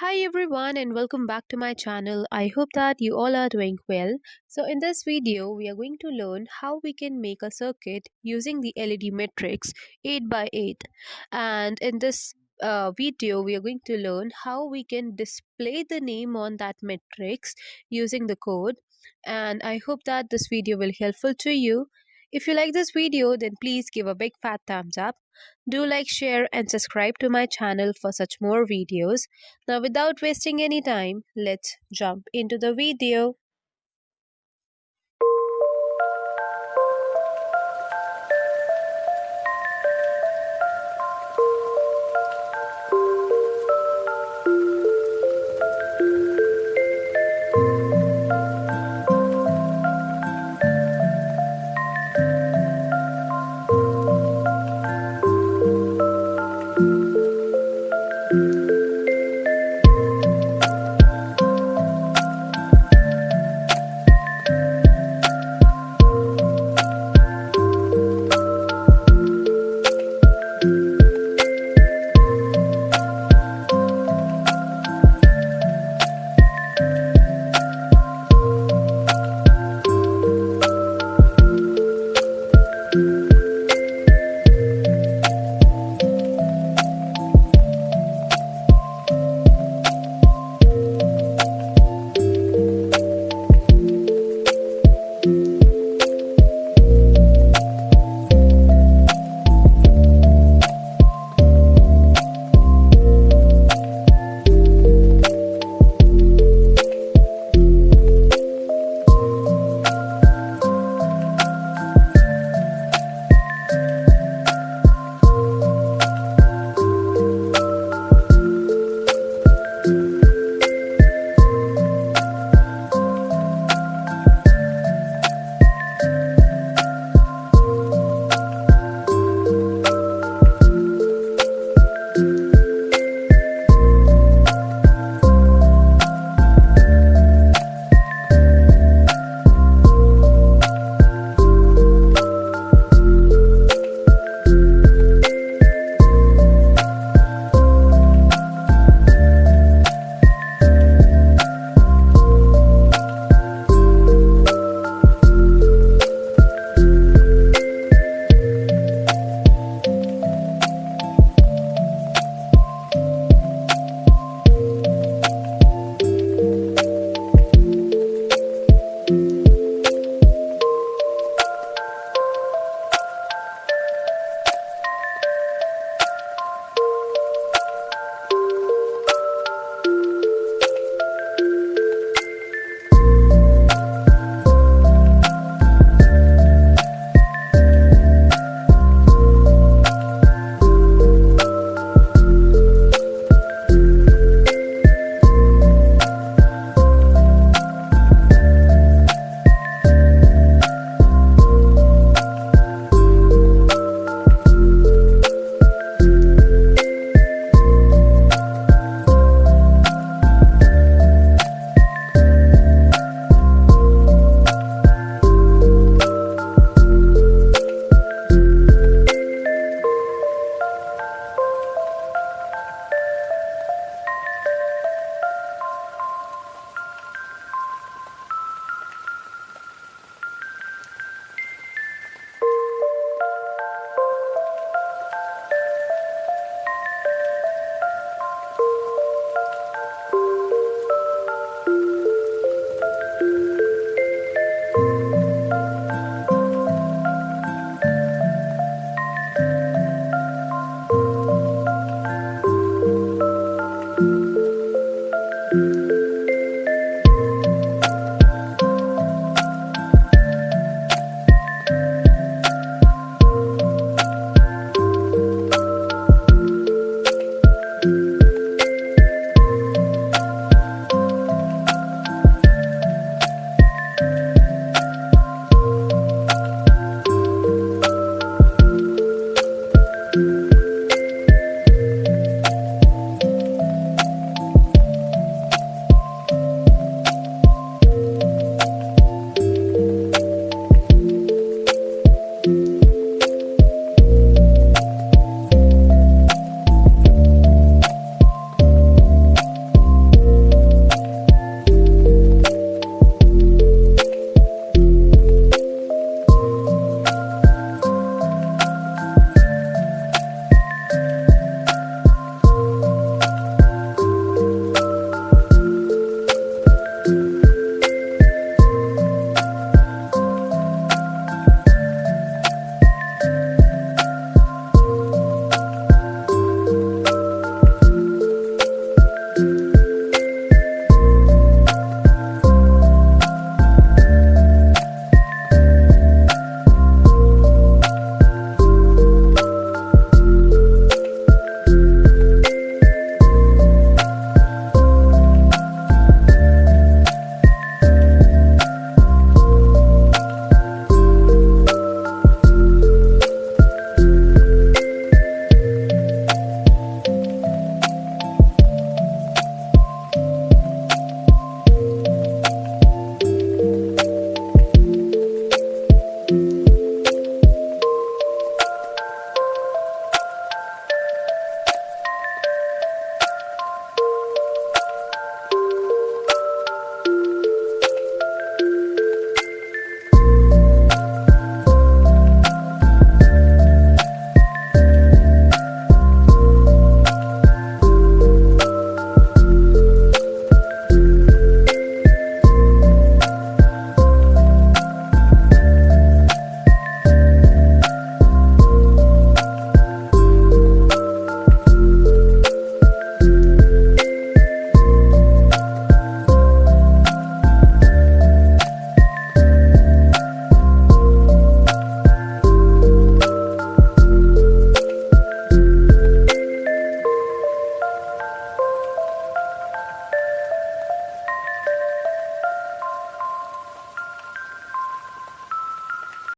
Hi everyone and welcome back to my channel. I hope that you all are doing well. So in this video we are going to learn how we can make a circuit using the LED matrix 8 by 8, and in this video we are going to learn how we can display the name on that matrix using the code, and I hope that this video will be helpful to you. If you like this video, then please give a big fat thumbs up. Do like, share and subscribe to my channel for such more videos. Now without wasting any time, let's jump into the video.